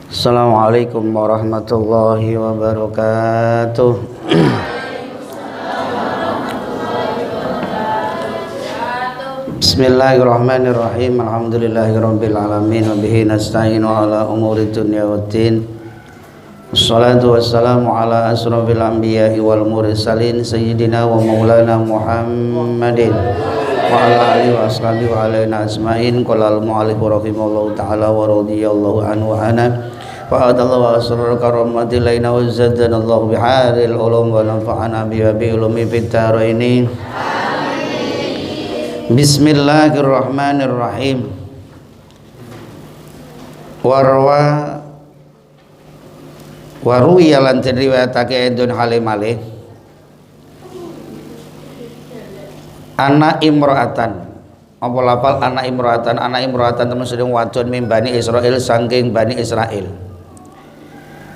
Assalamualaikum warahmatullahi wabarakatuh. Bismillahirrahmanirrahim. Alhamdulillahirabbil alamin wa bihi nasta'inu ala umuri dunya waddin. Wassalatu wassalamu ala asrofil anbiya'i wal mursalin sayyidina wa maulana Muhammadin wa ala alihi wa ashabihi wa alaina asma'in. Qala al-mu'allif rahimahullahu ta'ala wa radhiyallahu anhu wa ana fa'adallahu asrar karamati laina wa zadana Allah biharil ulum wa nafa'ana bi ulumi fid dharain. Bismillahirrahmanirrahim. Waruya lan riwayatake Edun Halimale anak imro'atan apa lafal anak imro'atan temen sedang wadon min Bani Israil saking Bani Israil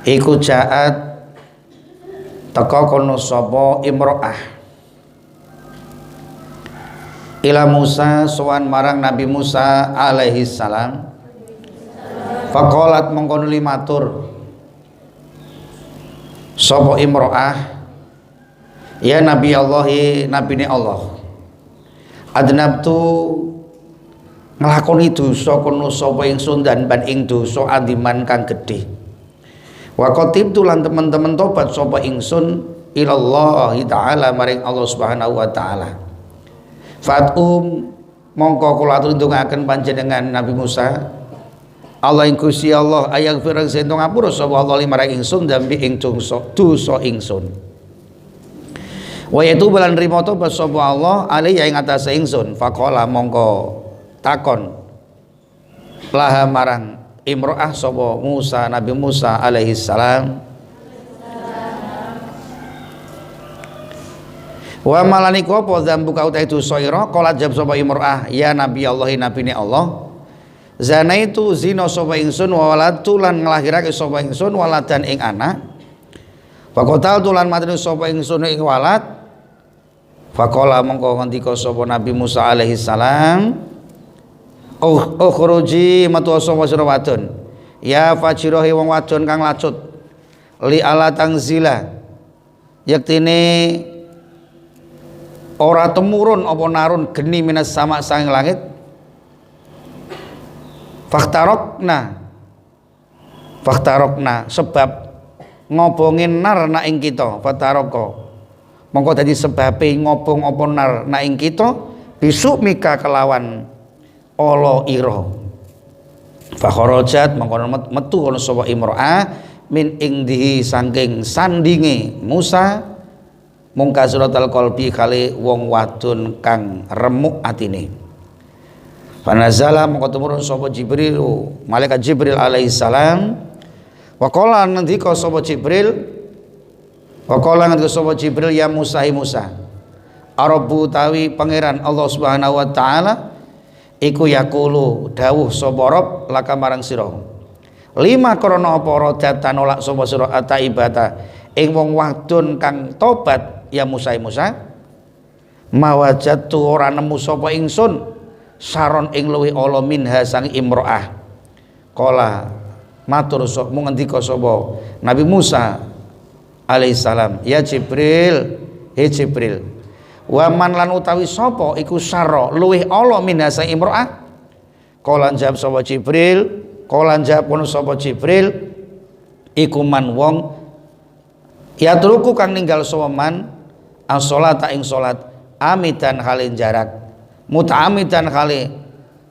iku jaat teka kono sapa imro'ah ila Musa sowan marang Nabi Musa alaihi salam faqalat mengkono limatur sapa imro'ah ya Nabi Allah nabine Allah adnabtu nglakoni dosa kono sapa ingsun dan ban ing dosa adiman kang gedhe wa qatibtu lan teman-teman tobat sapa ingsun ilallahi taala maring Allah Subhanahu wa taala fatum mongko kula atur ndongaken panjenengan Nabi Musa Allah ing Gusti Allah ayang firang sento ngapura sapa Allah limarang ingsun dambi ing dosa ingsun wa yaitu balan rimo tobat sapa Allah alaihi ing atase ingsun faqala mongko takon laha marang imro'ah sapa Musa Nabi Musa alaihi salam wa malaniku apa dzambu ka utai dosa ira qala jawab sapa imro'ah ya Nabi Allah nabine Allah zana itu zina sapa ingsun wa waladu lan nglahirake sapa ingsun waladan ing anak faqatal tulan mati sapa ingsun ing walad faqala mongko ngendika sapa Nabi Musa alaihi salam ukhruji matu sapa sira wadon ya fajirahi wong wadon kang lacut li ala tangzila yaktine ora temurun apa narun geni minas sama sanging langit faktarokna sebab ngobongin nar na ing kita faktaroko mongko dadi sebabe ngobong apa nar na ing kita bisuk mika kelawan ala ira fakharajat mongko metu ana sapa imro'ah min ingdihi saking sandinge Musa mungkasuratal qalbi kali wong wadon kang remuk atine panazala mongko tumurun sapa Jibril malaikat Jibril alaihi salam wa qala nandika sapa Jibril ya Musa Arabu tawi pangeran Allah Subhanahu wa taala iku yaqulu dawuh sapa Rabb laka marang sira lima krana apa radatan nolak sapa sira ataibata ing wong wadon kang tobat ya Musa mawajatu ora nemu sapa ingsun saron ing luwih ala minha sang imro'ah qala matur sapa ngendika sapa Nabi Musa alaihi salam ya Jibril wa man lan utawi sapa iku sarra luwih ala minha sang imro'ah qala jawab sapa Jibril iku man wong ya truku kang ninggal sapa man as-sholata ing salat amidan halin jarak muta'amidan kali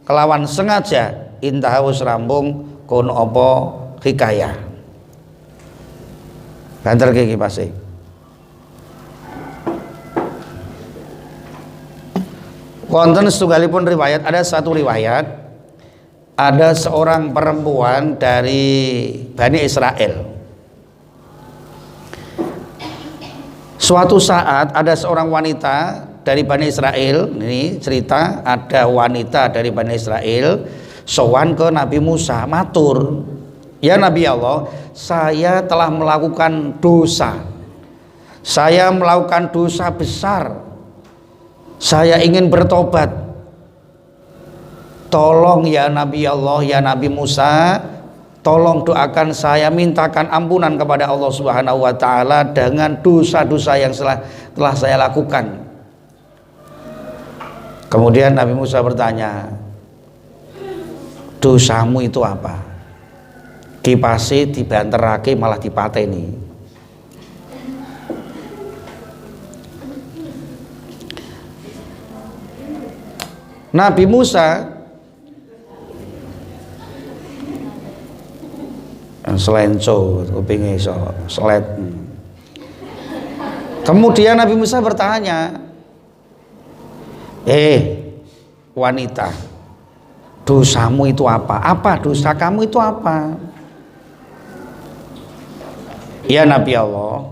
kelawan sengaja intah wis rambung kono apa hikayah banter iki pase wonten setunggalipun riwayat ada satu riwayat ada seorang perempuan dari Bani Israel suatu saat ada seorang wanita dari Bani Israel, ini cerita ada wanita dari Bani Israel sowan ke Nabi Musa matur ya Nabi Allah saya telah melakukan dosa besar saya ingin bertobat, tolong ya Nabi Allah, ya Nabi Musa, tolong doakan saya, mintakan ampunan kepada Allah Subhanahu wa taala dengan dosa-dosa yang telah saya lakukan. Kemudian Nabi Musa bertanya, dosamu itu apa? Dipasi, dibanterake, malah dipateni. Nabi Musa selenco, kupingnya iso selet. Kemudian Nabi Musa bertanya, wanita, dosamu itu apa? Apa dosa kamu itu apa? Ya Nabi Allah,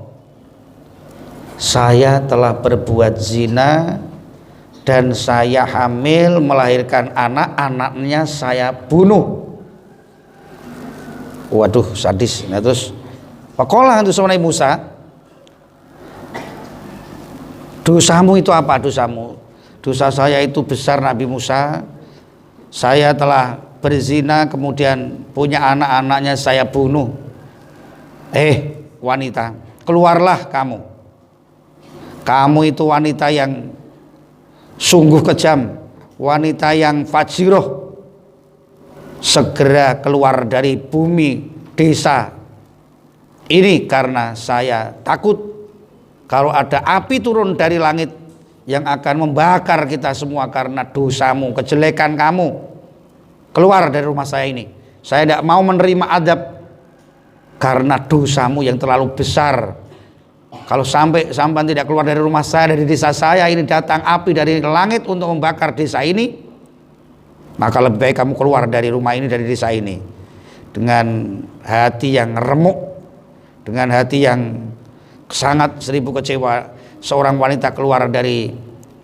saya telah berbuat zina dan saya hamil melahirkan anak-anaknya saya bunuh. Waduh, sadis. Nah, terus pakola itu sama Nabi Musa, dosamu itu apa? Dosamu, dosa saya itu besar Nabi Musa, saya telah berzina kemudian punya anak-anaknya saya bunuh. Wanita, keluarlah kamu. Kamu itu wanita yang sungguh kejam, wanita yang fajiroh. Segera keluar dari bumi desa ini, karena saya takut kalau ada api turun dari langit yang akan membakar kita semua karena dosamu, kejelekan kamu. Keluar dari rumah saya ini, saya tidak mau menerima adab karena dosamu yang terlalu besar. Kalau sampai tidak keluar dari rumah saya, dari desa saya ini, datang api dari langit untuk membakar desa ini, maka lebih baik kamu keluar dari rumah ini, dari desa ini, dengan hati yang remuk, dengan hati yang sangat seribu kecewa. Seorang wanita keluar dari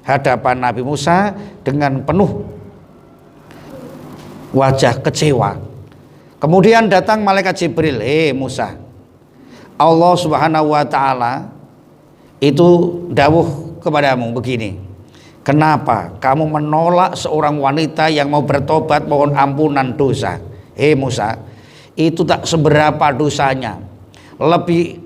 hadapan Nabi Musa dengan penuh wajah kecewa. Kemudian datang malaikat Jibril, Musa, Allah Subhanahu wa taala itu dawuh kepadamu begini, kenapa kamu menolak seorang wanita yang mau bertobat mohon ampunan dosa? Musa, itu tak seberapa dosanya, lebih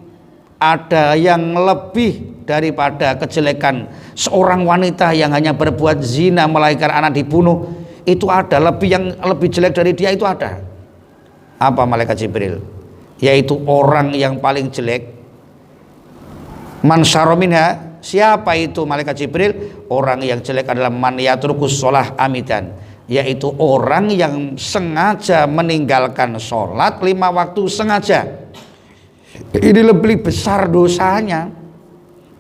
ada yang lebih daripada kejelekan seorang wanita yang hanya berbuat zina melahirkan anak dibunuh. Itu ada yang lebih jelek dari dia, itu ada. Apa malaikat Jibril? Yaitu orang yang paling jelek. Man syarra minha, siapa itu malaikat Jibril? Orang yang jelek adalah man yatrukus sholah amidan, yaitu orang yang sengaja meninggalkan sholat 5 waktu sengaja. Ini lebih besar dosanya.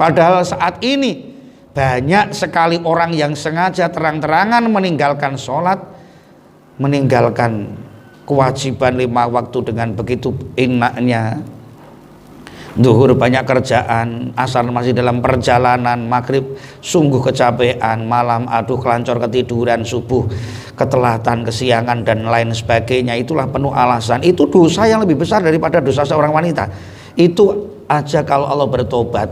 Padahal saat ini banyak sekali orang yang sengaja terang-terangan meninggalkan sholat, meninggalkan kewajiban 5 waktu dengan begitu enaknya. Zuhur banyak kerjaan, asar masih dalam perjalanan, maghrib sungguh kecapean, malam aduh kelancor ketiduran, subuh ketelatan, kesiangan dan lain sebagainya. Itulah penuh alasan. Itu dosa yang lebih besar daripada dosa seorang wanita. Itu aja kalau Allah bertobat,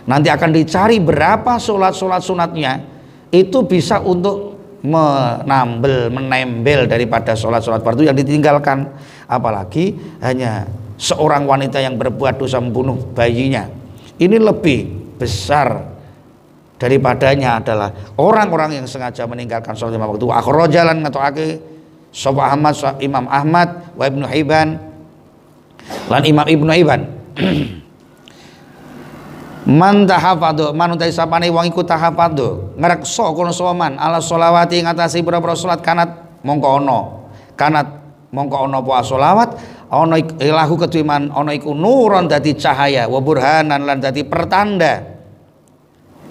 nanti akan dicari berapa sholat sunatnya, itu bisa untuk menembel daripada sholat fardu yang ditinggalkan. Apalagi hanya seorang wanita yang berbuat dosa membunuh bayinya, ini lebih besar daripadanya adalah orang-orang yang sengaja meninggalkan sholat 5 waktu. Akhrajalan ngatokake sapa Ahmad, Imam Ahmad wa Ibnu Hibban lan Imam Ibnu Hibban. Man tahafadhu, man utai sapane wong iku tahafadhu ngreksa kono soman ala sholawati ngatasi pira-pira salat kanat mongko ana apa sholawat ana ilahu kedhiman ana iku nuron dadi cahaya wa burhanan lan dadi pertanda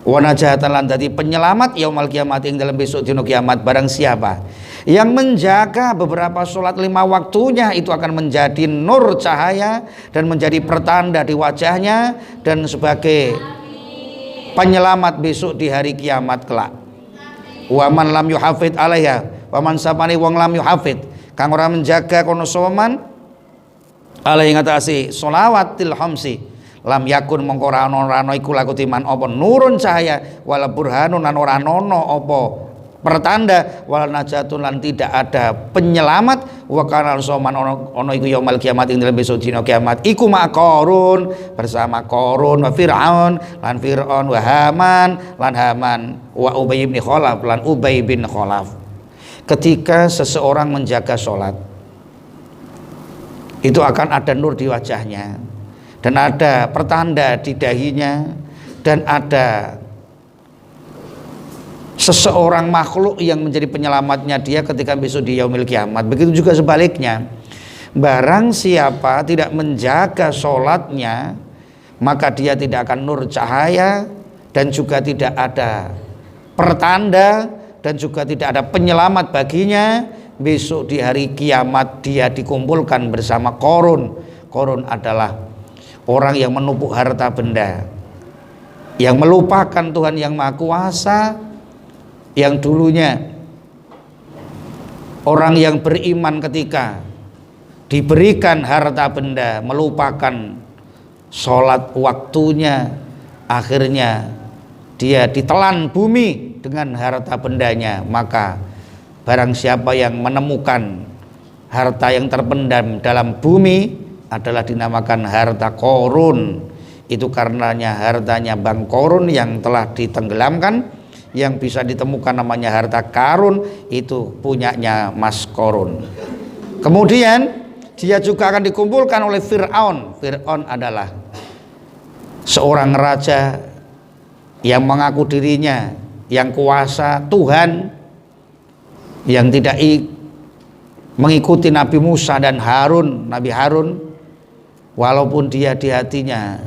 wa najatan lan dadi penyelamat yaumul kiamat ing dalam besok dina kiamat. Barang siapa yang menjaga beberapa sholat 5 waktunya, itu akan menjadi nur cahaya dan menjadi pertanda di wajahnya dan sebagai penyelamat besok di hari kiamat kelak. Waman lam yuhafid alaiha, waman sapani wong lam yuhafid kang ora menjaga kono soman alaihi ngatasi sholawatil khamsi lam yakun mongko ora ana iku laku timan apa nurun cahaya wala burhanun lan ora ana apa pertanda wal najatun lan tidak ada penyelamat wa kana soman ono iku yaumul kiamat ing dalem besok dina kiamat iku ma Qarun bersama Qarun wa Fir'aun lan Fir'aun wa Haman lan Haman wa Ubay bin Khalaf lan Ubay bin Khalaf. Ketika seseorang menjaga sholat itu akan ada nur di wajahnya dan ada pertanda di dahinya dan ada seseorang makhluk yang menjadi penyelamatnya dia ketika besok di yaumil kiamat. Begitu juga sebaliknya, barang siapa tidak menjaga sholatnya maka dia tidak akan nur cahaya dan juga tidak ada pertanda dan juga tidak ada penyelamat baginya. Besok di hari kiamat dia dikumpulkan bersama Qarun. Qarun adalah orang yang menumpuk harta benda, yang melupakan Tuhan yang Maha Kuasa, yang dulunya orang yang beriman ketika diberikan harta benda melupakan sholat waktunya, akhirnya dia ditelan bumi dengan harta bendanya. Maka barang siapa yang menemukan harta yang terpendam dalam bumi adalah dinamakan harta Qarun. Itu karenanya hartanya Bang Qarun yang telah ditenggelamkan. Yang bisa ditemukan namanya harta karun itu punyanya Mas Qarun. Kemudian dia juga akan dikumpulkan oleh Fir'aun. Fir'aun adalah seorang raja yang mengaku dirinya yang kuasa Tuhan, yang tidak mengikuti Nabi Musa dan Nabi Harun, walaupun dia di hatinya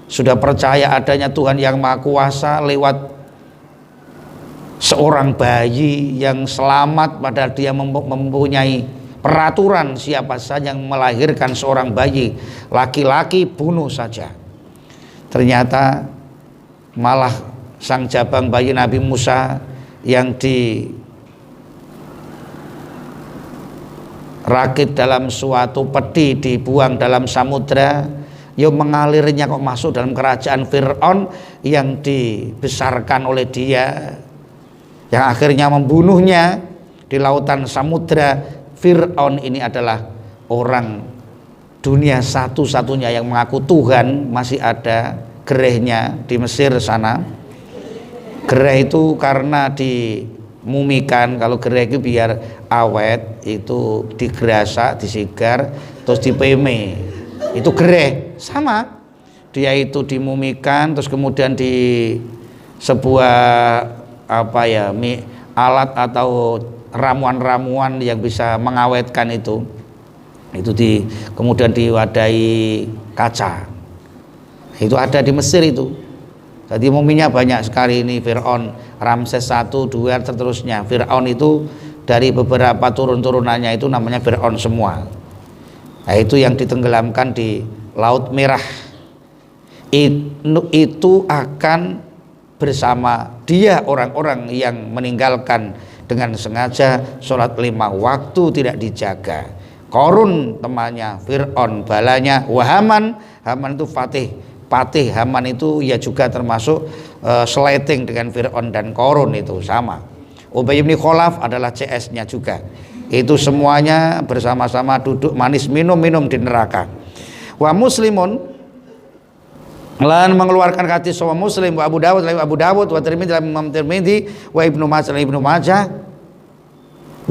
sudah percaya adanya Tuhan yang Maha Kuasa lewat seorang bayi yang selamat, padahal dia mempunyai peraturan siapa saja yang melahirkan seorang bayi laki-laki bunuh saja. Ternyata malah sang jabang bayi Nabi Musa yang dirakit dalam suatu peti dibuang dalam samudra, yang mengalirnya kok masuk dalam kerajaan Fir'aun yang dibesarkan oleh dia, yang akhirnya membunuhnya di lautan samudra. Fir'aun ini adalah orang dunia satu-satunya yang mengaku Tuhan. Masih ada gerehnya di Mesir sana. Gereh itu karena dimumikan. Kalau gereh itu biar awet, itu digerasa, disigar, terus dipeme. Itu gereh sama. Dia itu dimumikan, terus kemudian di sebuah alat atau ramuan-ramuan yang bisa mengawetkan itu kemudian diwadahi kaca. Itu ada di Mesir itu. Jadi muminya banyak sekali ini. Fir'aun, Ramses 1, 2, seterusnya. Fir'aun itu dari beberapa turun-turunannya itu namanya Fir'aun semua. Nah, itu yang ditenggelamkan di Laut Merah. Itu akan bersama dia orang-orang yang meninggalkan dengan sengaja sholat 5 waktu tidak dijaga. Qarun temannya, Fir'aun balanya, Haman itu Patih. Haman itu ya juga termasuk sleting dengan Fir'aun dan Qarun, itu sama. Ubay bin Khalaf adalah CS-nya juga. Itu semuanya bersama-sama duduk manis minum di neraka. Wa Muslimun lan mengeluarkan hadis sahabat Muslim wa Abu Dawud wa Tirmidzi Imam Tirmidzi wa Ibnu Majah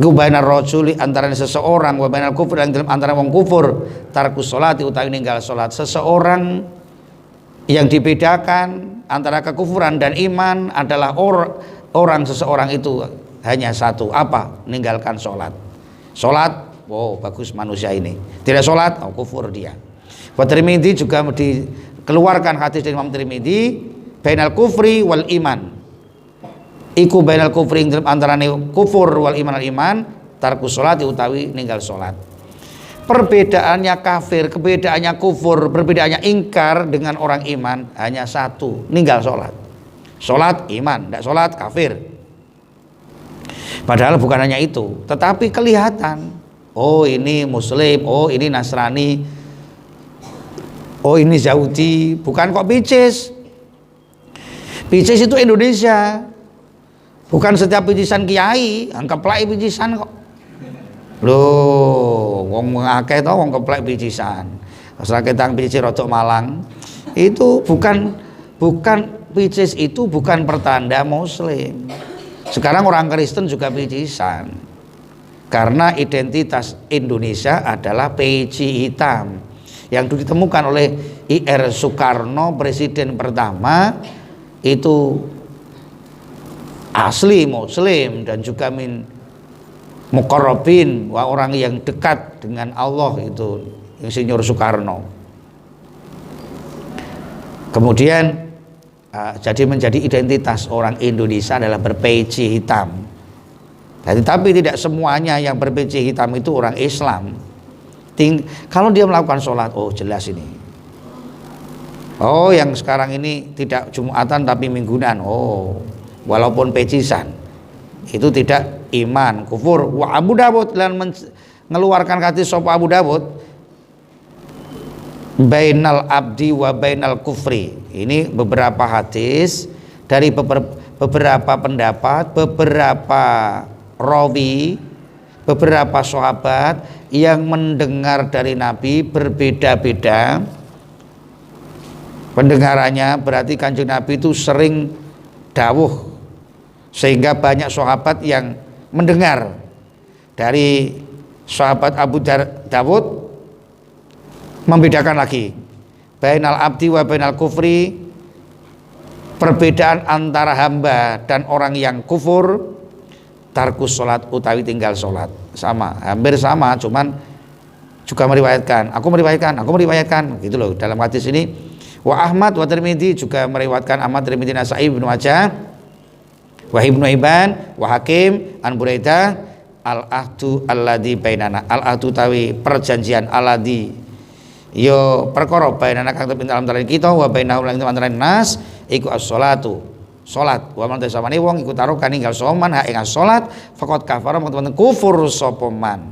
gubainar rajuli antara seseorang wa bainal kufur antara wong kufur tarkus salati utawi ninggal salat. Seseorang yang dibedakan antara kekufuran dan iman adalah orang seseorang itu hanya satu, apa? Meninggalkan salat. Salat, wow bagus manusia ini. Tidak salat, oh kufur dia. Wa Tirmidzi juga dikeluarkan hadis dari Imam Tirmidzi, bainal kufri wal iman. Iku bainal kufri antarané kufur wal iman tarkus salat utawi ninggal salat. Perbedaannya kafir, perbedaannya kufur, perbedaannya ingkar dengan orang iman hanya satu, ninggal salat. Salat iman, tidak salat kafir. Padahal bukan hanya itu, tetapi kelihatan, oh ini muslim, oh ini Nasrani. Oh ini Saudi, bukan kok Picis. Picis itu Indonesia. Bukan setiap picisan kiai, keplek picisan kok. Loh, wong akeh to wong keplek picisan. Asal ketang picis rodok Malang. Itu bukan Picis itu bukan pertanda muslim. Sekarang orang Kristen juga picisan. Karena identitas Indonesia adalah peci hitam yang ditemukan oleh I.R. Soekarno, presiden pertama, itu asli muslim dan juga min muqarrabin, orang yang dekat dengan Allah, itu Insinyur Soekarno. Kemudian jadi menjadi identitas orang Indonesia adalah berpeci hitam. Tapi tidak semuanya yang berpeci hitam itu orang Islam. Kalau dia melakukan sholat, oh jelas ini. Oh yang sekarang ini tidak Jumatan tapi mingguan. Oh walaupun pecisan, itu tidak iman, kufur. Wa Abu Dawud dan mengeluarkan hadis sapa Abu Dawud, bainal abdi wa bainal kufri. Ini beberapa hadis dari beberapa pendapat, beberapa rawi, beberapa sahabat yang mendengar dari Nabi berbeda-beda pendengarannya. Berarti Kanjeng Nabi itu sering dawuh, sehingga banyak sahabat yang mendengar dari sahabat Abu Dawud. Membedakan lagi bainal abdi wa bainal kufri, perbedaan antara hamba dan orang yang kufur, tarkus sholat utawi tinggal sholat. Sama, hampir sama, cuman juga meriwayatkan, aku meriwayatkan gitu loh dalam hadis ini. Wa Ahmad wa Tirmidzi juga meriwayatkan, Ahmad, Tirmidzi, Nasa'i, Ibnu Majah, wa Ibnu Hibban, wa Hakim, an Buraidah, al-ahdu alladzi bainana, al-ahdu tawi perjanjian, alladzi yo perkara bainana kang tetep dalam antarané kita, wa bainahu lan antarané nas iku as-sholatu, salat. Wa man tasamane wong iku taruh kaninggal soman ha ing salat, faqad kafara mengko kufur sapa man.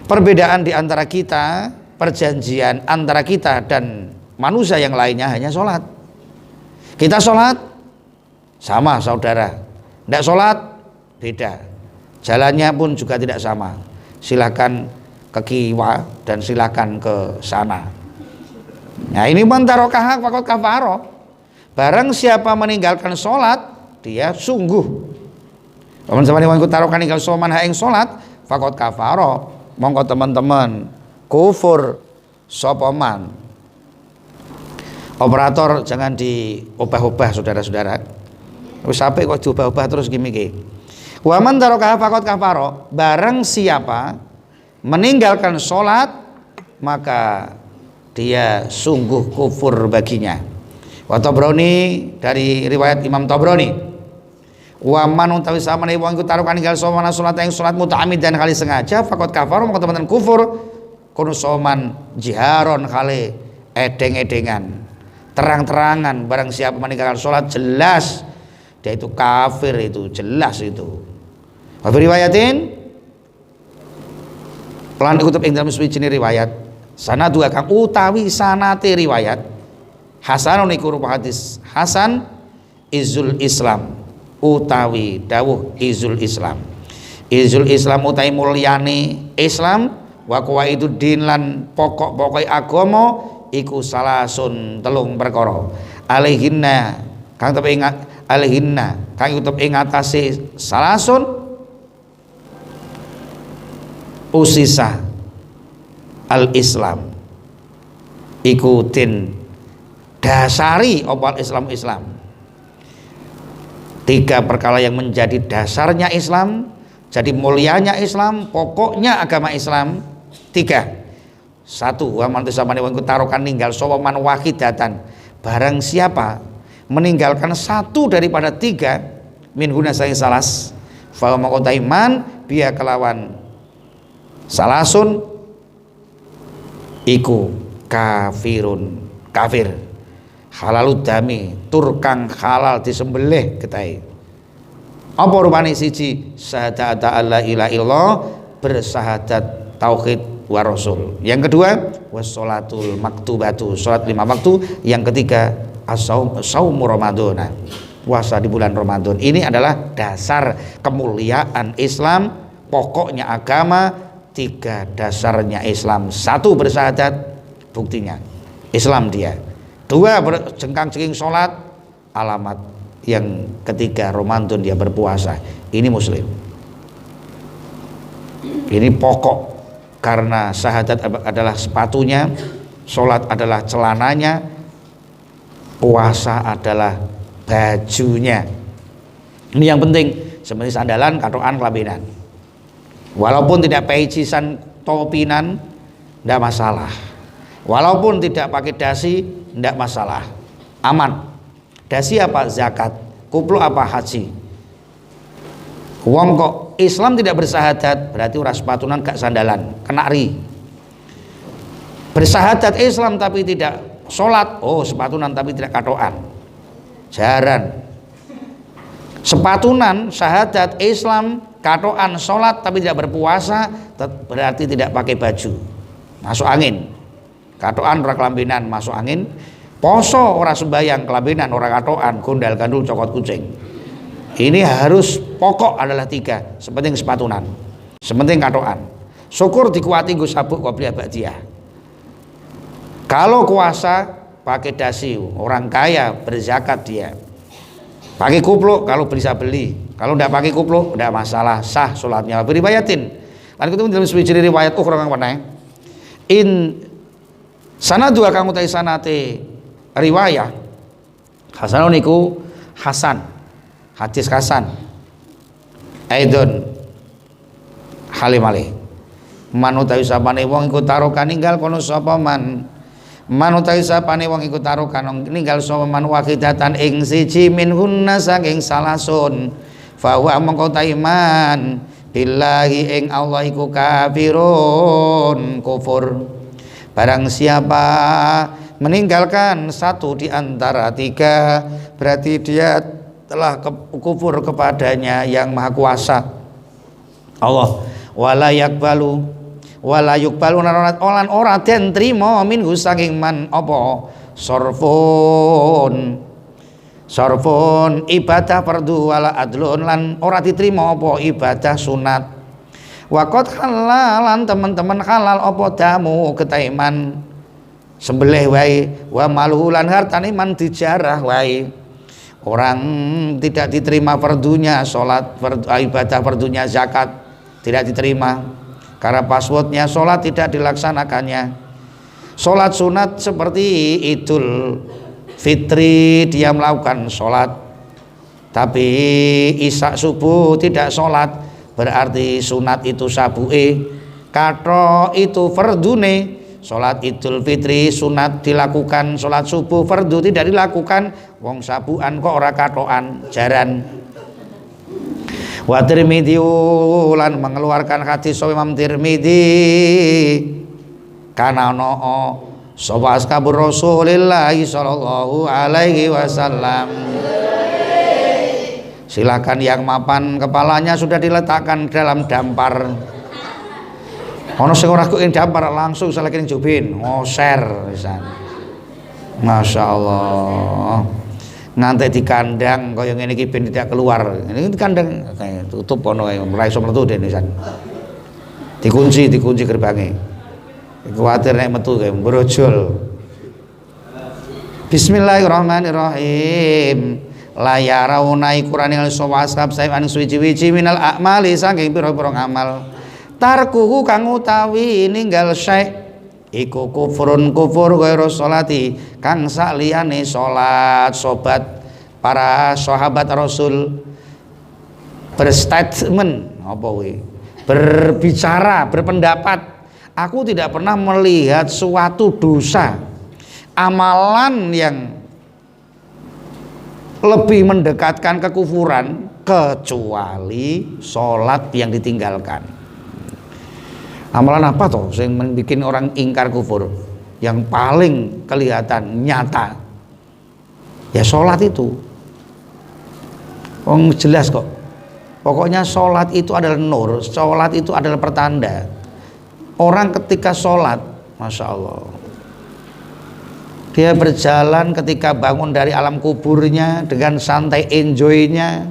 Perbedaan di antara kita, perjanjian antara kita dan manusia yang lainnya hanya sholat. Kita sholat sama saudara, tidak sholat beda, jalannya pun juga tidak sama. Silakan ke kiwa dan silakan ke sana. Nah ini mentarokah fakot kafaro. Barang siapa meninggalkan sholat, dia sungguh. Teman-teman yang ikut tarokan tinggal soman haing sholat, fakot kafaro. Mongko teman-teman kufur sopoman. Operator jangan diubah-ubah saudara-saudara. Wis sampai kok diubah-ubah terus gimiki. Wa man taraka faqad kafara. Barang siapa meninggalkan sholat, maka dia sungguh kufur baginya. Wa Tabrani, dari riwayat Imam Tabrani, wa man utawi samane wong iku tarukan ninggal soman salat ing salat muta'ammid dan kali sengaja, faqad kafara maka teman-teman kufur kono soman jiharon kali edeng-edengan, terang-terangan. Barang siapa meninggalkan sholat jelas dia itu kafir, itu jelas itu. Wa riwayatin lan kutub ing dalam suwijine riwayat sanadu kang utawi sanate riwayat hasanun iku rupa hadis hasan izul Islam utawi dawuh izul Islam. Izul Islam utawi mulyane Islam, wa itu din lan pokok-pokoke agama iku salasun telung perkara. Alaihinna kang tepe ingat alaihinna kang utep ing atase salasun usisa al Islam iku tin dasari opal Islam. Tiga perkara yang menjadi dasarnya Islam, jadi mulianya Islam, pokoknya agama Islam. Tiga. Satu, wa man tasamane wong tarokan ninggal sapa man wahidatan. Barang siapa meninggalkan satu daripada tiga min huna saing salas, fa maqata iman biya kelawan salasun iku kafirun, kafir. Halalud dami turkang halal disembelih ketahe. Apa rupane? Siji syahadat alla ilaha illallah, bersahadat tauhid wa rasul. Yang kedua wassalatul maktubatu, salat 5 waktu. Yang ketiga as-saumu Ramadan, puasa di bulan Ramadan. Ini adalah dasar kemuliaan Islam, pokoknya agama. 3 dasarnya Islam. 1 bersyahadat, buktinya Islam dia. 2 berjengkang-jengking sholat, alamat. Yang ketiga Ramadan dia berpuasa. Ini muslim. Ini pokok, karena syahadat adalah sepatunya, sholat adalah celananya, puasa adalah bajunya. Ini yang penting, seperti sandalan, katokan, kelambinan. Walaupun tidak pecisan, topinan, tidak masalah. Walaupun tidak pakai dasi, tidak masalah, aman. Dasi apa? Zakat. Kupluk apa? Haji. Wong kok Islam tidak bersahadat, berarti ora sepatunan gak sandalan, kena ri. Bersahadat Islam tapi tidak sholat, oh sepatunan tapi tidak katokan, jaran. Sepatunan syahadat Islam, katokan sholat tapi tidak berpuasa, berarti tidak pakai baju, masuk angin. Katokan ora kelambinan, masuk angin. Poso ora sembayang, kelambinan ora katokan, gondal gandul cokot kucing. Ini harus pokok adalah 3, sepenting sepatunan, sepenting katokan. Syukur dikuati nggo sabuk qobliyah ba'diyah. Kalau kuasa pakai dasi, orang kaya berzakat dia. Pakai kupluk kalau bisa beli. Kalau tidak pakai kupluk tidak masalah, sah sholatnya. Beribayatin. Lan ketemu dalam sebuah riwayat ukhra kang paneh. In sanadu kang utai sanate riwayah Hasanun niku Hasan. Hadis Hasan. Aidon halimale. Man utawi sapane wong iku tarokan ninggal kono sapa man. Man utawi sapane wong iku tarokan ninggal sapa man wahidatan ing siji minhunna saking salasun. Fa wa mongko taiman billahi ing Allah iku kafirun kufur. Barang siapa meninggalkan 1 di antara 3, berarti dia telah kufur kepadanya yang maha kuasa Allah. Wala yakbalu olan ora den trima minhu saking man apa sorfun ibadah fardu wala adlun lan ora diterima apa ibadah sunat. Waqat halalan teman-teman halal apa damu ketaiman sembelih wae, wa malulan hartane man dijarah wae. Orang tidak diterima fardunya sholat, ibadah fardunya zakat tidak diterima karena passwordnya sholat tidak dilaksanakannya. Sholat sunat seperti Idul Fitri dia melakukan sholat, tapi isya subuh tidak sholat, berarti sunat itu sabuke, kato itu fardune. Sholat Idul Fitri sunat dilakukan, sholat subuh fardu tidak dilakukan. Wong sabuan kok ora katokan, jaran. Wa Tirmidzi lan mengeluarkan hadis Imam Tirmidzi kana ono sapa ashabur Rasulillah sallallahu alaihi wasallam. Silakan yang mapan kepalanya sudah diletakkan dalam dampar. Ono sing ora kok dampar langsung salah kene jubin, ngoser pisan. Masyaallah. Ngantek di kandang kaya ngene iki ben tidak keluar. Ini kandang tutup ono ora iso metu den pisan. Dikunci gerbangnya. Kuwatir nek metu kae brojol. Bismillahirrahmanirrahim. La yarauna ikurane sawasab sae anu suci-suci minal a'mali saking pira-pira amal. Tarkuhu kang utawi ninggal syai iku kufrun kufur ghairu sholati kang saliyane salat. Sobat para sahabat Rasul berstatement apa kuwi? Berbicara, berpendapat, aku tidak pernah melihat suatu dosa amalan yang lebih mendekatkan kekufuran kecuali sholat yang ditinggalkan. Amalan apa toh yang bikin orang ingkar kufur? Yang paling kelihatan nyata ya sholat itu. Jelas kok. Pokoknya sholat itu adalah nur, sholat itu adalah pertanda. Orang ketika sholat, Masya Allah, dia berjalan ketika bangun dari alam kuburnya dengan santai, enjoynya,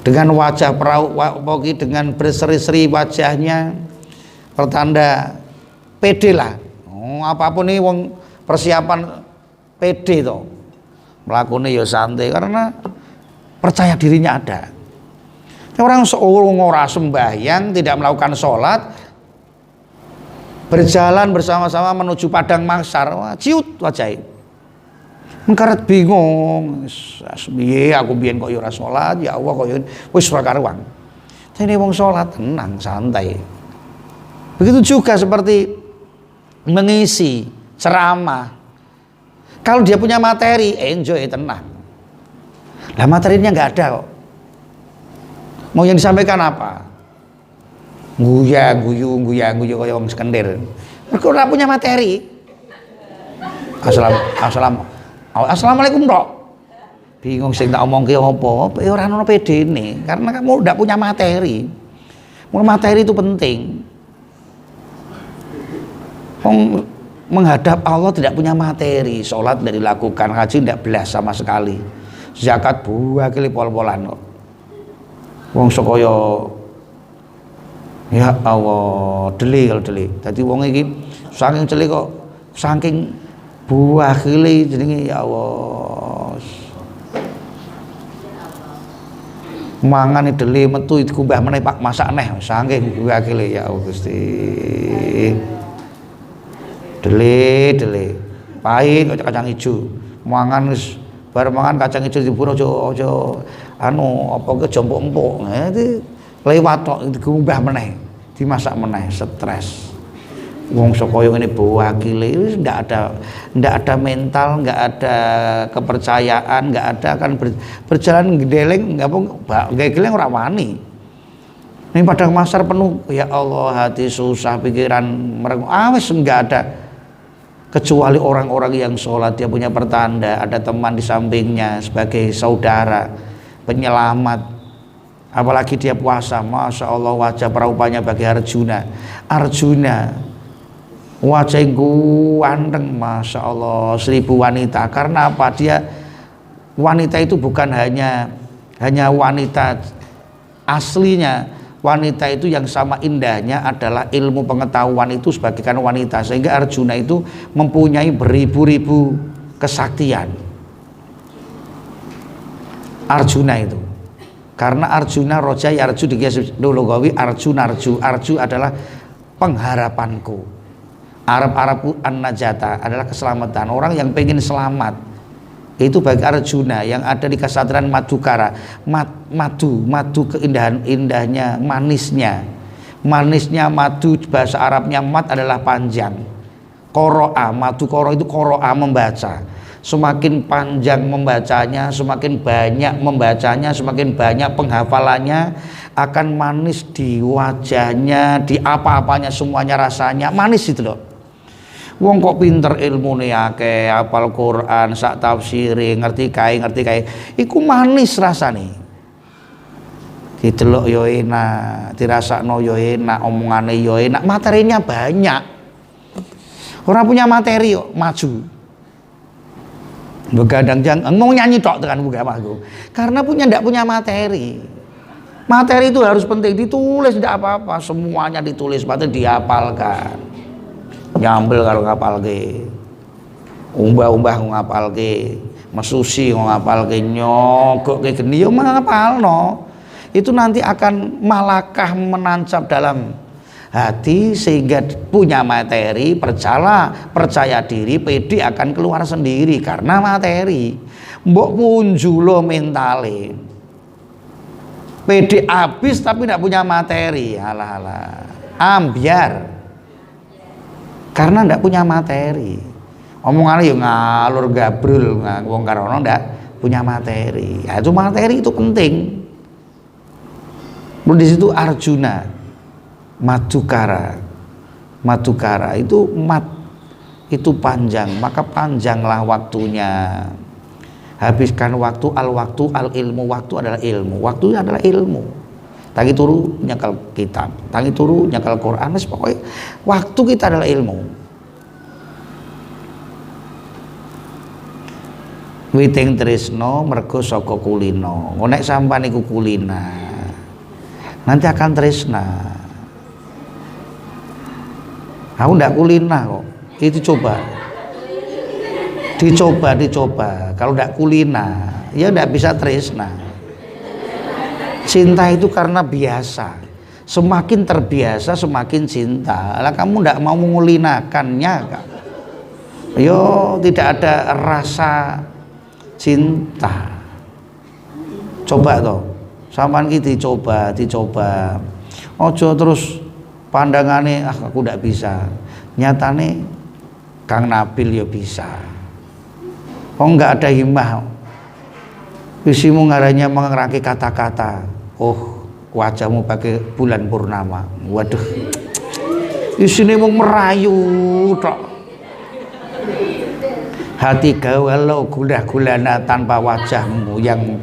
dengan wajah perawi, dengan berseri-seri wajahnya, pertanda pede lah. Apapun nih wong persiapan pede toh, melakukannya ya santai karena percaya dirinya ada. Orang seorang ora sembahyang, tidak melakukan sholat, berjalan bersama-sama menuju padang mahsyar, ciut wajahnya, mengkaret bingung, piye aku biyen kok ya ora sholat, ya Allah kok ya wis ora karuan. Dene wong sholat tenang santai. Begitu juga seperti mengisi ceramah. Kalau dia punya materi, enjoy, tenang. Lah materinya nggak ada kok. Mau yang disampaikan apa? Guyu kayak wong sekender. Mergo ora punya materi. Assalamualaikum tok. Bingung sing tak omongke apa? Ya ora ono pedene, karena kamu ndak punya materi. Materi itu penting. Menghadap Allah tidak punya materi, sholat tidak dilakukan, haji tidak belas sama sekali, zakat buah kili pol-polan kok. Wong sokoyo ya Allah deli kalau deli. Tadi wong iki saking celi kok, saking buah kili jenenge ya Allah. Mangan deli metu dikumbah meneh Pak masak neh saking buah kili ya Allah Gusti. Dele pahit kok kacang ijo mangan wis bar mangan kacang ijo diburu aja anu apa ke jompo empuk itu lewat tok dikumbah meneh dimasak meneh stres. Wong sokoyo ngene wakile wis ndak ada mental, nggak ada kepercayaan, nggak ada kan berjalan gedeleng apa gedeleng ora wani. Ning padang mahsyar penuh ya Allah, hati susah, pikiran merengut, wis nggak ada. Kecuali orang-orang yang sholat, dia punya pertanda, ada teman di sampingnya sebagai saudara, penyelamat. Apalagi dia puasa, Masya Allah wajah praupanya bagi Arjuna. Wajah ganteng, Masya Allah, 1000 wanita. Karena apa? Dia wanita itu bukan hanya wanita aslinya. Wanita itu yang sama indahnya adalah ilmu pengetahuan itu sebagaikan wanita, sehingga Arjuna itu mempunyai beribu-ribu kesaktian. Arjuna itu karena Arjuna roja yarju dulu gawi arju adalah pengharapanku. Arabku an-najata adalah keselamatan. Orang yang pengen selamat itu bagi Arjuna yang ada di kesadaran Madukara. Madu indahnya, manisnya madu, bahasa Arabnya mat adalah panjang. Qoro'a, madu qoro itu qoro'a, membaca. Semakin panjang membacanya, semakin banyak membacanya, semakin banyak penghafalannya, akan manis di wajahnya, di apa-apanya semuanya rasanya manis itu loh. Wong kok pinter ilmu nih akeh, hafal Quran, sak tafsiri, ngerti kae, iku manis rasane. Didelok yo enak, dirasakno yo enak, omongane yo enak, materinya banyak. Orang punya materi kok maju. Begadang mau nyanyi tok tekan muga aku. Karena ndak punya materi. Materi itu harus penting, ditulis ndak apa-apa, semuanya ditulis, berarti dihafalkan. Nyambel kalau ngapalke, umbah ngapalke, mesusi ngapalke, nyogok ke geni yo ngapalno. Itu nanti akan malakah menancap dalam hati sehingga punya materi, percaya diri, pede akan keluar sendiri karena materi. Mbok punjulo mentale. Pede habis tapi tidak punya materi, halah. Ambiar. Karena ndak punya materi. Omongannya ya ngalur gabrul, wong karono ndak punya materi. Ya, itu materi itu penting. Di situ Arjuna, Madukara itu panjang, maka panjanglah waktunya. Habiskan waktu al ilmu, waktu adalah ilmu, waktu adalah ilmu. tangi turu nyekel kitab, tangi turu nyekel Quran, wis pokoke waktu kita adalah ilmu. Witing tresno mergo saka kulina. Nek sampean iku kulina, nanti akan tresna. Aku ndak kulina kok. Itu dicoba. Kalau ndak kulina, ya ndak bisa tresna. Cinta itu karena biasa. Semakin terbiasa semakin cinta. Lah kamu ndak mau mengulinakannya, Kak. Yo tidak ada rasa cinta. Coba toh, sampean iki dicoba. Ojo terus pandangane aku ndak bisa. Nyatane Kang Nabil ya bisa. Oh enggak ada himmah. Isimu ngaranya mengerangki kata-kata. Oh, wajahmu pakai bulan purnama. Waduh. Isine mau merayu tok. Hati galau gula-gulana tanpa wajahmu yang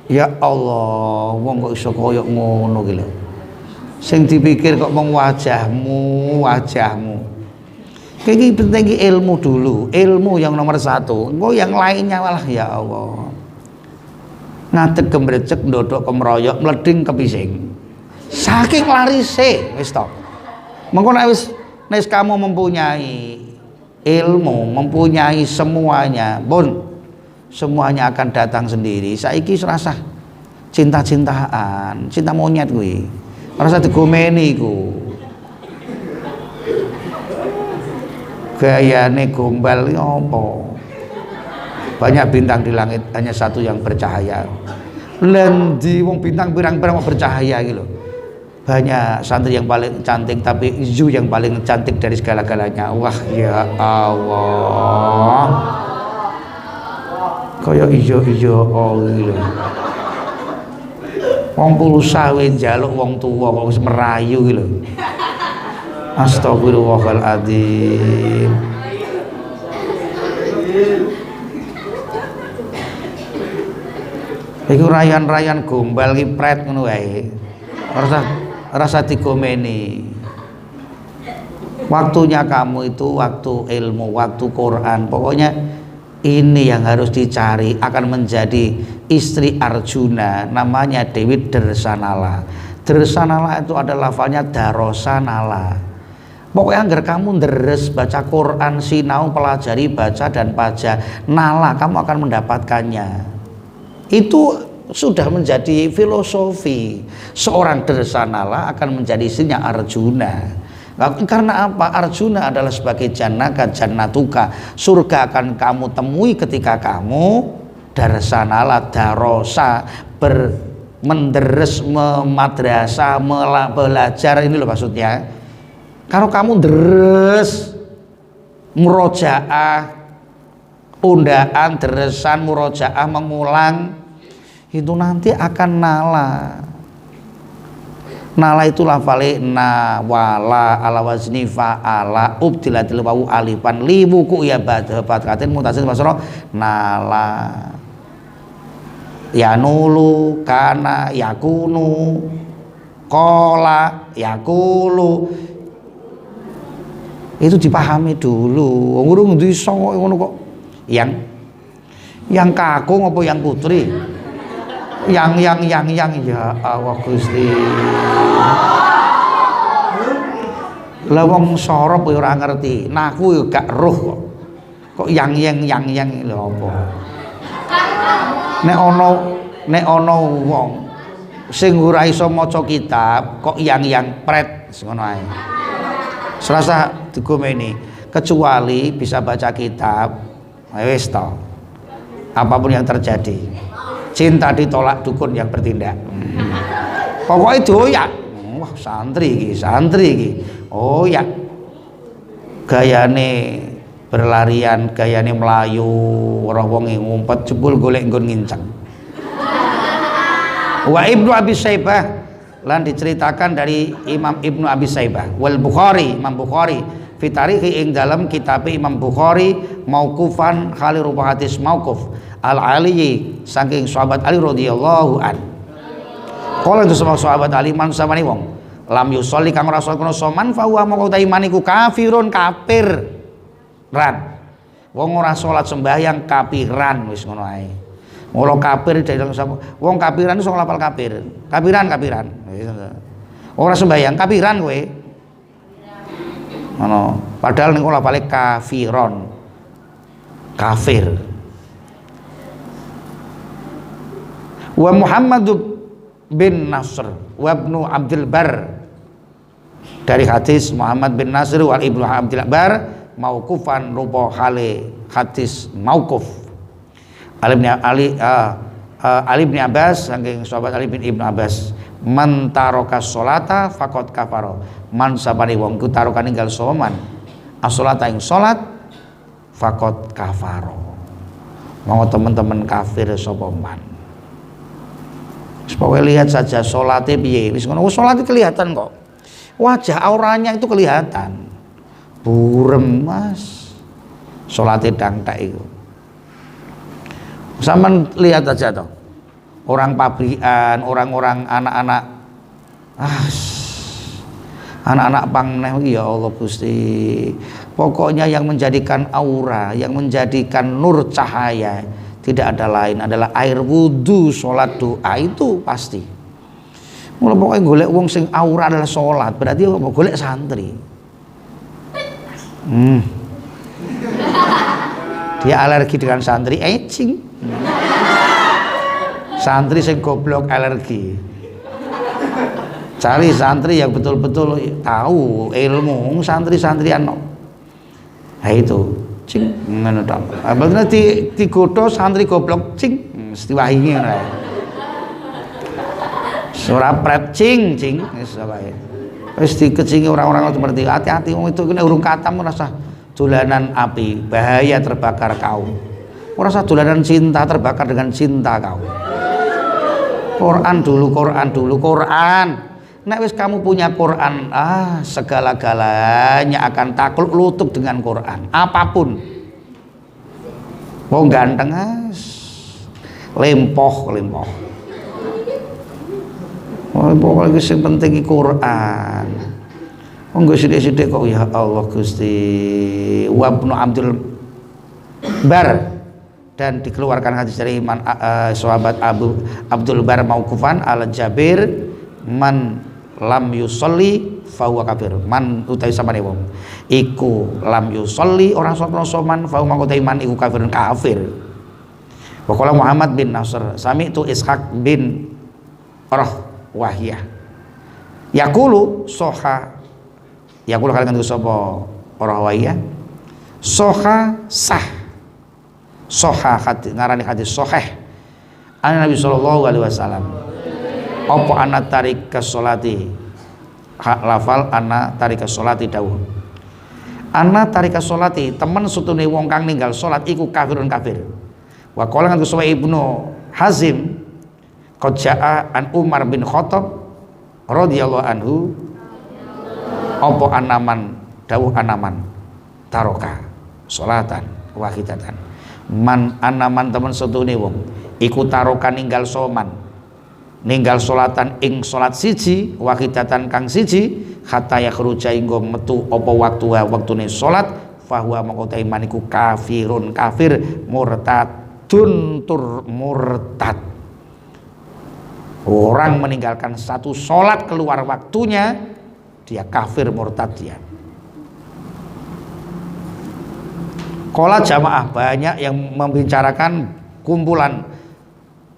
ya Allah, wong kok iso koyo ngono iki lho. Sing dipikir kok mung wajahmu. Iki penting ilmu dulu, ilmu yang nomor satu. Engko yang lainnya malah ya Allah. Ngadeg gembrecek ndodok kemroyok mleding kepising. Saking larise wis to. Mengko nek wis kamu mempunyai ilmu, mempunyai semuanya, pun semuanya akan datang sendiri. Saiki serasa cinta-cintaan, cinta monyet kuwi. Rasa digomeni iku. Gayane gombal iki apa? Banyak bintang di langit, hanya satu yang bercahaya. Lendi wong bintang pirang-pirang bercahaya iki lho. Banyak santri yang paling cantik, tapi Zu yang paling cantik dari segala-galanya. Wah ya Allah, kaya ijo-ijo lho. Wong pulsa wae njaluk wong tuwa kok wis merayu iki lho. Astagfirullahaladzim. Iku rayan-rayan gombal iki pret ngono wae. Rasa digomeni. Waktunya kamu itu waktu ilmu, waktu Quran. Pokoknya ini yang harus dicari. Akan menjadi istri Arjuna, namanya Dewi Dersanala. Dersanala itu adalah lafalnya Darosanala. Pokoknya agar kamu deres baca Quran, sinau, pelajari, baca dan baca nala, kamu akan mendapatkannya. Itu sudah menjadi filosofi. Seorang Dersanala akan menjadi istrinya Arjuna. Karena apa? Arjuna adalah sebagai jannaka jannatuka. Surga akan kamu temui ketika kamu Dersanala, darosa, menderes, memadrasah, belajar. Ini loh maksudnya. Kalau kamu deres murojaah, undaan, deresan, murojaah, mengulang, itu nanti akan nala. Nala itu lafale na wala ala wazni fa'ala ubdilatil wawu alifan liwuku ya badhabat katin mutasil masra nala. Yanulu kana yakunu qala yakulu. Itu dipahami dulu. Urung iso ngono kok. Yang kakung apa yang putri? Yang ya Allah Gusti. Lah wong sorop ya ora ngerti. Naku ya gak roh kok. Kok yang lho apa? Nek ana wong sing ora iso maca kitab kok yang pret ngono ae. Serasa digomeni, kecuali bisa baca kitab, wis to. Apapun yang terjadi, cinta ditolak dukun yang bertindak. Pokoknya doyak. Wah, santri iki. Oh ya. Gayane berlarian, gayane melayu, ora wong ngumpet jebul golek nggon nginceng. Wa Ibnu Abi Syaibah lan diceritakan dari Imam Ibnu Abi Syaibah wal Bukhari, Imam Bukhari fi tarikhi ing dalam kitab Imam Bukhari mauqufan khali rupa hadis mauquf al Ali saking sahabat Ali radhiyallahu an Kala itu semua sahabat Ali man samane wong lam yusolli kang ora salat kono soman fa huwa mongko ta iman iku kafirun kafir ran. Wong ora salat sembahyang kafiran wis ngono ae. Mula kafir dalam wong kafiran iso nglapal kafir. Kafiran. Ora sembahyang kafiran kowe. Ngono. Padahal ning nglapale kafiron. Kafir. Wa Muhammad bin Nasr wa Ibnu Abdul Bar dari hadis Muhammad bin Nasr wal Ibnu Abdul Bar mauqufan rupa hale hadis mauquf Ali bin Abbas saking sahabat Ali bin Ibnu Abbas man taraka sholata faqad kafara man sabani wong ku taruka ninggal soman as-sholata ing salat faqad kafara mau teman-teman kafir sapa man. Supaya lihat saja sholatnya piye wis ngono sholatnya kelihatan kok wajah auranya itu kelihatan burem mas sholatnya dangtek itu sama lihat aja toh orang pabrikan orang-orang anak-anak anak-anak pangneh ya Allah Gusti pokoknya yang menjadikan aura yang menjadikan nur cahaya tidak ada lain adalah air wudhu, sholat, doa itu pasti. Mulai pokoknya golek wong sing aura adalah sholat, berarti mau golek santri. Dia alergi dengan santri, cing. Santri sing goblok alergi. Cari santri yang betul-betul tahu ilmu, santri-santrian. Nah itu. Cing ngono tok. Abang digodho santri goblok cing mesti wahinge ngono ae. Ora prep cing wis wae. Wis dikecingi orang-orang seperti hati-hati wong itu kene urung katam ora usah dolanan api, bahaya terbakar kau. Ora usah dolanan cinta terbakar dengan cinta kau. Quran dulu Quran. Nek wis kamu punya Quran, segala-galanya akan takluk lutut dengan Quran. Apapun. Mau ganteng lempoh. Pokoknya yang penting Quran. Enggak sithik-sithik kok ya Allah Gusti. Wa Ibnu Abdul Bar dan dikeluarkan hadis dari iman sahabat Abdul Bar mauqufan ala Jabir man lam yusolli fahuwa kafir man utawi samane wong iku lam yusolli orang salat soman fahuwa mangko iman iku kafirun kafir. Waqala Muhammad bin Nasr sami itu Ishaq bin Rahwahiyah yaqulu kalian sapa Rahwahiyah soha hadis ngarani hadis sahih an Nabi sallallahu alaihi wasallam apa anak tarik ke sholati lafal anak tarik ke sholati dawuh anak tarik ke sholati temen sutune wong kang ninggal sholat iku kafirun kafir. Wa qala kan Suwa Ibnu Hazim qad jaa an Umar bin Khattab radhiyallahu anhu apa anaman dawuh anaman taroka sholatan wahidatan man anaman temen sutune wong iku taroka ninggal soman ninggal sholatan ing sholat siji wahidatan kang siji hatta yakhruja inggo metu apa waktune sholat fahuwa mongko ta iman iku kafirun kafir murtadun tur murtad. Orang meninggalkan satu sholat keluar waktunya dia kafir murtad dia. Qala jamaah banyak yang membicarakan kumpulan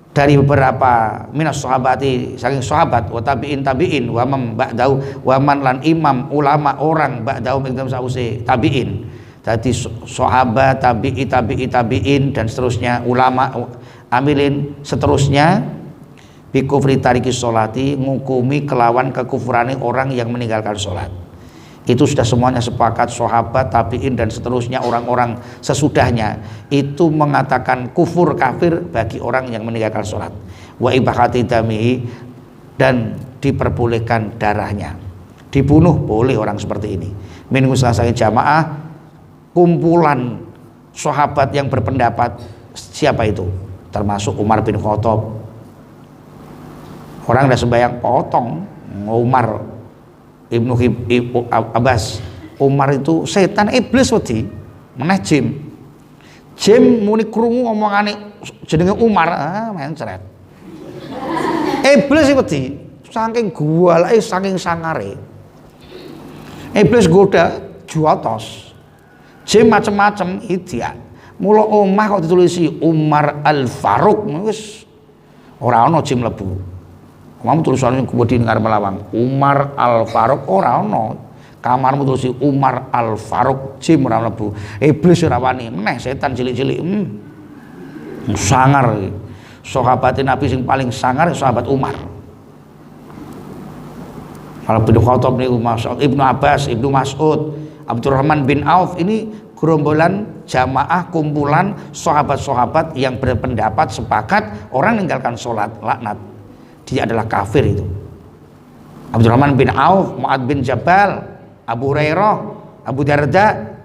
dari beberapa minas sahabati saking sahabat wa tabiin wa man ba'dau wa man lan imam ulama orang ba'dau ing sause tabiin. Dadi sahabat tabiin dan seterusnya ulama amilin seterusnya bi kufri tariki sholati ngukumi kelawan kekufurane orang yang meninggalkan sholat. Itu sudah semuanya sepakat sahabat, tabi'in dan seterusnya orang-orang sesudahnya itu mengatakan kufur kafir bagi orang yang meninggalkan sholat. Wa ibahati damihi dan diperbolehkan darahnya. Dibunuh boleh orang seperti ini. Min usahain jamaah kumpulan sahabat yang berpendapat siapa itu? Termasuk Umar bin Khattab, Orang udah sembahyang potong. Umar Ibnu Abbas, Umar itu setan iblis wedi meneh Jim muni krungu omongane jenenge Umar, mencret. Iblis wedi saking gualake saking sangare. Iblis goda juatos. Jim macem-macem idiak. Mula omah kok ditulisi Umar Al-Faruq wis ora ana jim mlebu. Kamu tulisannya kemudian ngarep lawang Umar Al-Faruq ora ana. Kamarmu tulisi Umar Al-Faruq jim ora mlebu. Iblis ora wani meneh setan cilik-cilik. Sangar. Sahabat Nabi sing paling sangar sahabat Umar. Kalau bin Khattab niku Ibnu Abbas, Ibnu Mas'ud, Abdurrahman bin Auf, ini gerombolan jamaah kumpulan sahabat-sahabat yang berpendapat sepakat orang meninggalkan sholat laknat dia adalah kafir itu. Abdurrahman bin Auf, Mu'ad bin Jabal, Abu Hurairah, Abu Darda,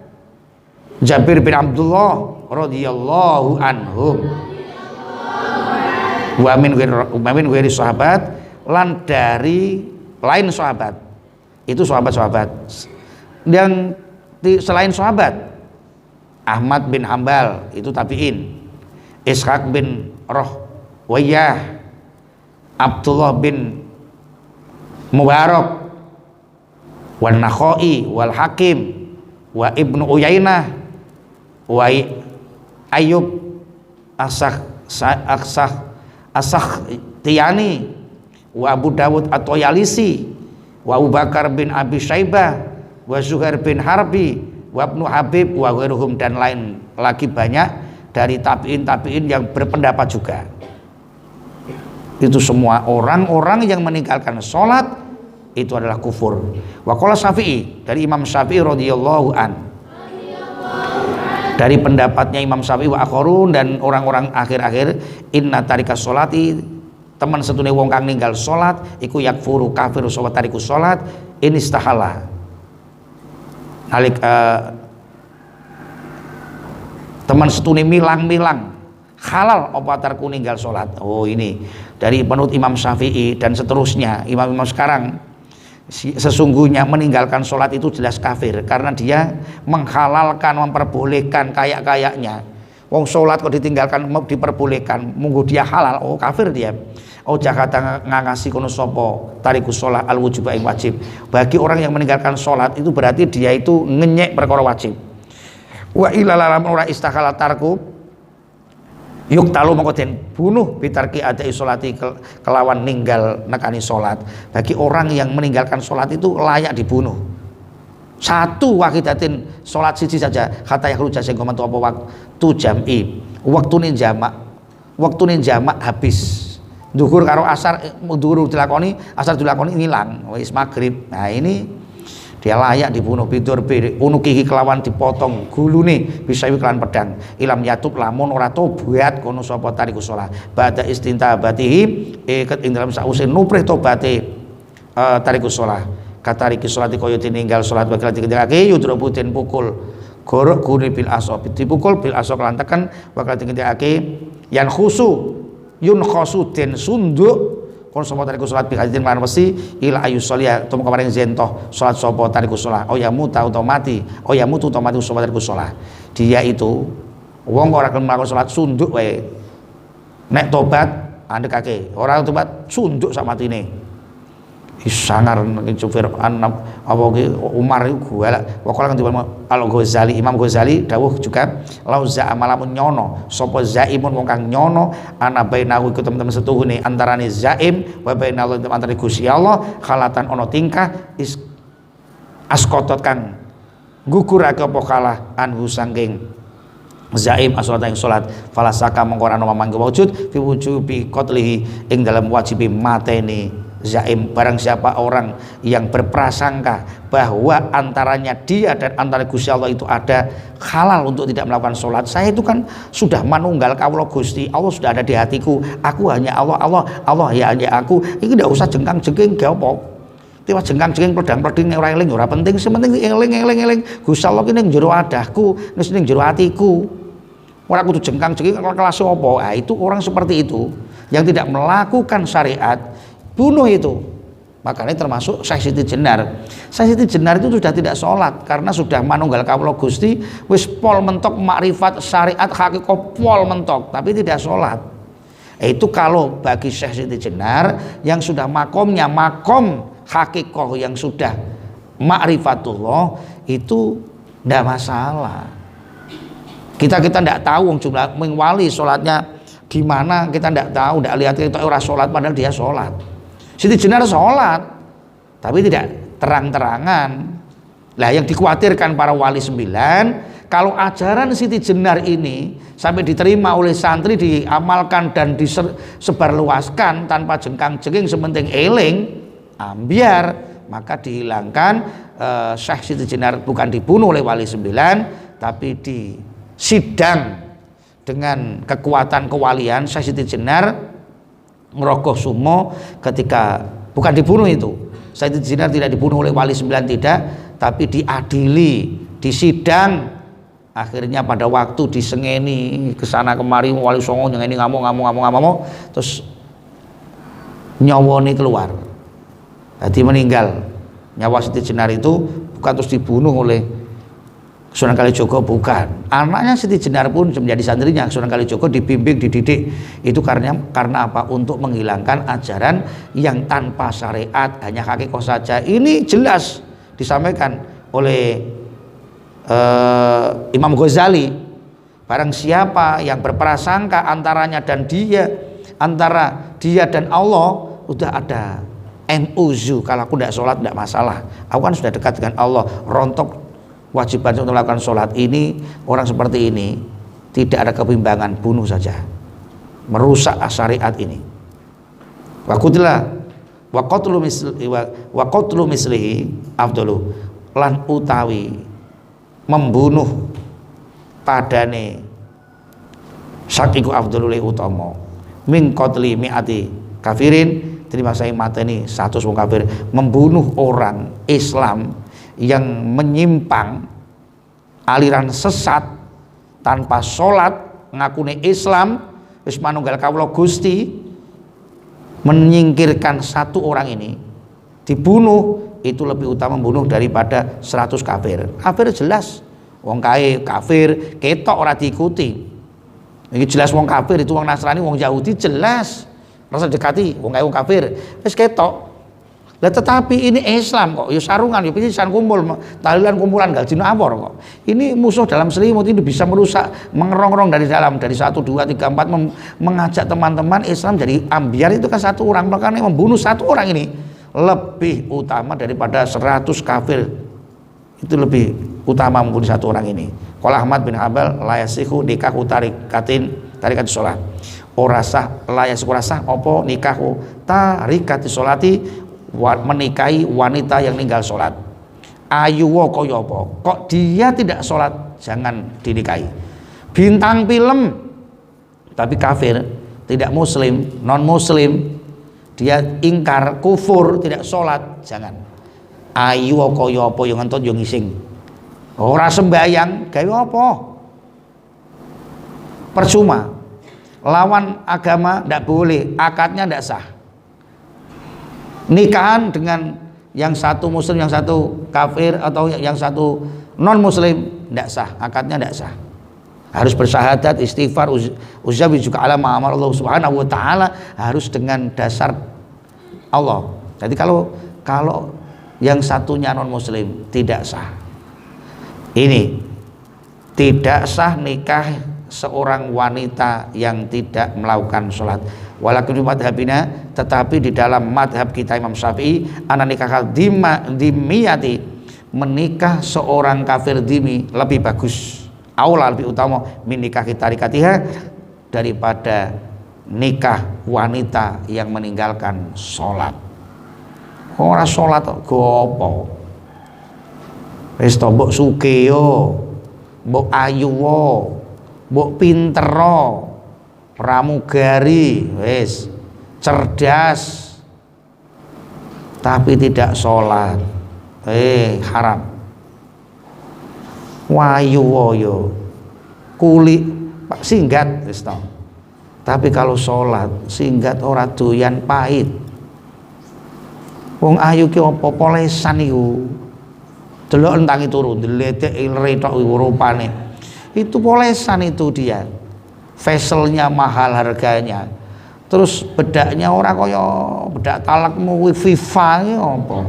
Jabir bin Abdullah radhiyallahu anhum wa min ghairi sahabat lan dari lain sahabat itu sahabat-sahabat yang selain sahabat Ahmad bin Hambal itu tabi'in, Ishaq bin Rahwayah, Abdullah bin Mubarak, wan Nakhai wal Hakim wa Ibnu Uyainah wa Ayyub Tiyani wa Abu Dawud At-Toyalisi wa Abu Bakar bin Abi Syaibah wa Zuhair bin Harbi wa Ibnu Habib wa ghairuhum dan lain lagi banyak dari tabi'in yang berpendapat juga. Itu semua orang-orang yang meninggalkan sholat itu adalah kufur. Wa qala Syafi'i, dari Imam Syafi'i radhiyallahu an, dari pendapatnya Imam Syafi'i wa akharun dan orang-orang akhir-akhir, inna tarikas sholati, teman setune wong kang ninggal salat iku yakfuru kafir sapa tariku salat ini istahala nalik teman setune milang-milang halal apa tarku ninggal salat. Oh, ini dari penut Imam Syafi'i dan seterusnya imam-imam sekarang. Sesungguhnya meninggalkan sholat itu jelas kafir karena dia menghalalkan, memperbolehkan kayak-kayaknya. Wong sholat kok ditinggalkan diperbolehkan, munggu dia halal, oh kafir dia. Oh Jakarta ngangasi kono sopo tariku sholat al wujub ing wajib. Bagi orang yang meninggalkan sholat itu berarti dia itu ngenyek perkara wajib. Wa ila lalam ora istakhala tarku yuk talu mongko den bunuh bitarki adai sholati kelawan ninggal nekani sholat. Bagi orang yang meninggalkan sholat itu layak dibunuh. Satu wakidatin sholat siji saja kata yakhruja sing komentu apa waktu jam'i waktune jamak habis. Duhur karo asar duhur dilakoni, asar dilakoni ngilang wis maghrib. Nah ini dia layak dibunuh bidur unukihi kelawan dipotong gulune bisa kelawan pedang ilam yatub lamun ora tobat kono sapa tariku shalah ba'da istintabatihi iket ing dalam sause nuprih tobate tariku shalah katariki sholati kaya ditinggal salat bakal digendhekake yudrobu den pukul gorok gune bil asab dipukul bil asab lan tekan bakal digendhekake yan khusu yun khosu den sunduk kon sapa tariku salat bi hadirin lan wesi ila ayusolya tum kemarin zentoh salat sapa tariku salat oh ya muta mati sapa tariku salat dia itu wong ora gelem mlakukan salat sunduk wae nek tobat andekake ora tobat sunduk sak matine sangar supir anak apa ki Umar iku galak pokoke kan dibawa Al-Ghazali Imam Ghazali dawuh juga lau za'amalamun nyono sapa zaimun wong kang nyono ana bainahu iku teman-teman setuhune antarane zaim wa bainallah antara Gusti Allah khalatan ana tingkah askotot kang gugurake apa kalah anhu sangking zaim as-salata ing salat falasaka mengko ora ana mangke wujud fi wujubi qatlihi ing dalam wajibi mateni zaim. Barang siapa orang yang berprasangka bahwa antaranya dia dan antara Gusti Allah itu ada halal untuk tidak melakukan sholat. Saya itu kan sudah manunggal kawula Gusti Allah sudah ada di hatiku. Aku hanya Allah ya hanya aku. Ini tidak usah jengkang-jengking gak apa. Tiwas jengkang-jengking pledang-pleding ora eling ora penting. Sementing eling Gusti Allah ki ning jero adahku, ning jero atiku. Ora kudu jengkang-jengking kelas apa. Nah, itu orang seperti itu yang tidak melakukan syariat bunuh itu. Makanya termasuk Syekh Siti Jenar. Syekh Siti Jenar itu sudah tidak sholat karena sudah manunggal kawula Gusti, wis pol mentok makrifat syariat hakikah pol mentok, tapi tidak sholat. Itu kalau bagi Syekh Siti Jenar yang sudah makomnya makom hakikah, yang sudah ma'rifatullah, itu tidak masalah. Kita tidak tahu jumlah wali sholatnya gimana, kita tidak tahu, tidak lihat kita orang sholat padahal dia sholat. Siti Jenar sholat tapi tidak terang-terangan. Lah yang dikhawatirkan para wali 9, kalau ajaran Siti Jenar ini sampai diterima oleh santri, diamalkan dan disebarluaskan tanpa jengkang-jengking, sementing eling ambiar, maka dihilangkan. Syekh Siti Jenar bukan dibunuh oleh wali 9, tapi disidang dengan kekuatan kewalian. Syekh Siti Jenar ngerogoh sumo ketika bukan dibunuh itu. Syekh Siti Jenar tidak dibunuh oleh wali 9, tidak, tapi diadili, disidang. Akhirnya pada waktu disengeni kesana kemari, wali songo yang ini ngamuk, terus nyawoni keluar, jadi meninggal. Nyawa Siti Jenar itu bukan terus dibunuh oleh Sunan Kalijogo, bukan. Anaknya Siti Jenar pun menjadi santrinya Sunan Kalijogo, dibimbing, dididik. Itu karena apa? Untuk menghilangkan ajaran yang tanpa syariat, hanya hakikah saja. Ini jelas disampaikan oleh Imam Ghazali. Barang siapa yang berprasangka antaranya dan dia, antara dia dan Allah, udah ada NUzu, kalau aku tidak sholat tidak masalah, aku kan sudah dekat dengan Allah, rontok wajiban untuk melakukan sholat ini. Orang seperti ini tidak ada kebimbangan, bunuh saja, merusak syariat ini. Wa qatlu mislihi afdalu, lan utawi membunuh padane sakiku afdalu utama min qatli mi'ati kafirin, terima saya mateni 100 wong kafir. Membunuh orang Islam yang menyimpang aliran sesat tanpa sholat, ngakune Islam, wis manunggal kawula Gusti, menyingkirkan 1 orang ini, dibunuh, itu lebih utama membunuh daripada 100 kafir. Kafir jelas, wong kae kafir ketok ora diikuti. Ini jelas wong kafir itu wong Nasrani, wong Yahudi jelas rasa dekati, wong kae wong kafir wis ketok. Lah tetapi ini Islam kok, ya sarungan, ya pisan kumpul, tahlilan kumpulan gal dina awor kok. Ini musuh dalam selimut, ini bisa merusak, mengerong-rong dari dalam, dari 1, 2, 3, 4, mengajak teman-teman Islam jadi ambiar. Itu kan 1 orang, makanya membunuh 1 orang ini lebih utama daripada 100 kafir. Itu lebih utama membunuh 1 orang ini. Qala Ahmad bin Hanbal, la yasihu nikahu tarikat sholat. Ora sah, la yasihu sah apa nikahu tarikati sholati, menikahi wanita yang ninggal sholat. Ayuwo kaya apa? Kok dia tidak sholat, jangan dinikahi. Bintang film tapi kafir, tidak muslim, non muslim, dia ingkar, kufur, tidak sholat, jangan. Ayuwo kaya apa yang ngentot yang ngising, ora sembayang, gawe apa? Percuma. Lawan agama tidak boleh, akadnya tidak sah. Nikahan dengan yang 1 muslim, yang 1 kafir, atau yang 1 non muslim, tidak sah, akadnya tidak sah. Harus bersyahadat, istighfar, uzabi juga ala ma'amar Allah subhanahu wa ta'ala, harus dengan dasar Allah. Jadi kalau yang satunya non muslim tidak sah. Ini tidak sah nikah seorang wanita yang tidak melakukan sholat. Walakin madhabina, tetapi di dalam madhab kita Imam Syafi'i, ana nikah dimiyati, menikah seorang kafir dimi lebih bagus, aula, lebih utama min nikah tarikatiha, daripada nikah wanita yang meninggalkan sholat. Ora sholat kok gopo, wis to mbok sukeyo, mbok ayuwo, mbok pintero, pramugari, wis cerdas tapi tidak sholat, haram. Wayu woyo kulit pak singgat wis to. Tapi kalau sholat singgat ora doyan pahit, Wong ayu ki apa polesan iku. Delok entangi turu, deletek retok rupane. Itu polesan itu dia. Facialnya mahal harganya. Terus bedaknya ora kaya bedak talakmu FIFA iki apa.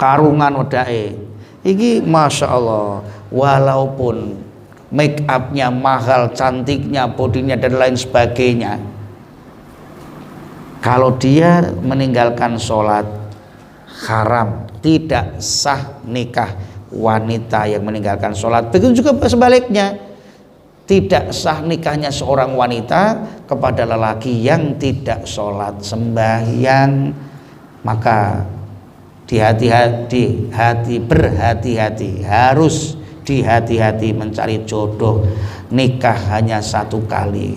Karungan wedake. Iki Masya Allah, walaupun make upnya mahal, cantiknya, bodinya dan lain sebagainya, kalau dia meninggalkan sholat haram, tidak sah nikah wanita yang meninggalkan sholat. Begitu juga sebaliknya, tidak sah nikahnya seorang wanita kepada lelaki yang tidak sholat sembahyang. Maka berhati-hati, harus dihati-hati mencari jodoh. Nikah hanya satu kali,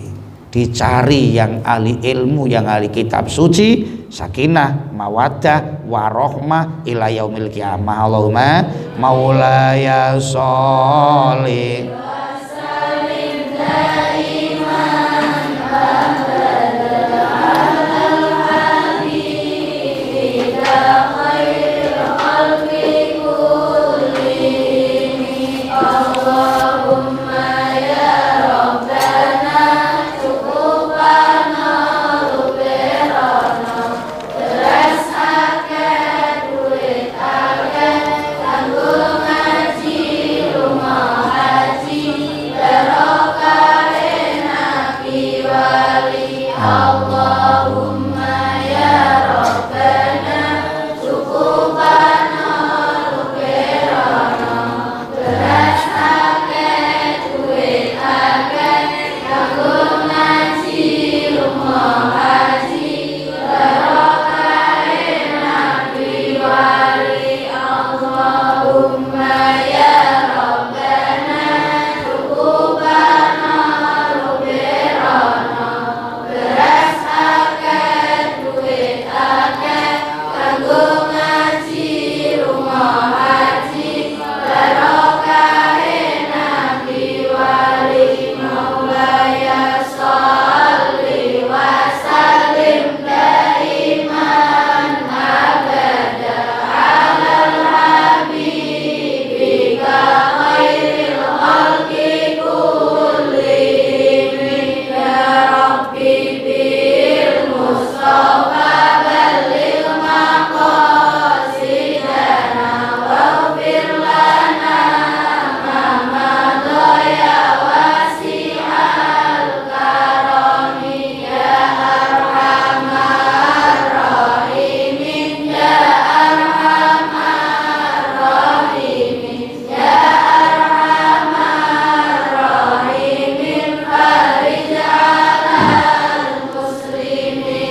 dicari yang ahli ilmu, yang ahli kitab suci, sakinah, mawaddah, warohmah ila yaumil qiyamah. Allahumma maulaya sholli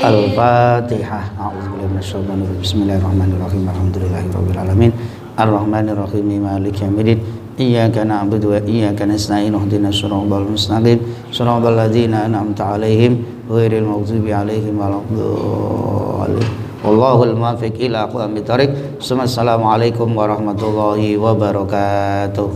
Al-Fatihah. A'udzubillahi minasyaitonir rajim. Bismillahirrahmanirrahim. Alhamdulillahirabbil alamin. Arrahmanirrahim. Maliki yaumiddin. Iyyaka na'budu wa iyyaka nasta'in. Ihdinas siratal mustaqim. Shiratal ladzina an'amta 'alaihim ghairil maghdubi 'alaihim waladdallin. Wallahul muwaffiq ila aqwamit thoriq. Assalamualaikum warahmatullahi wabarakatuh.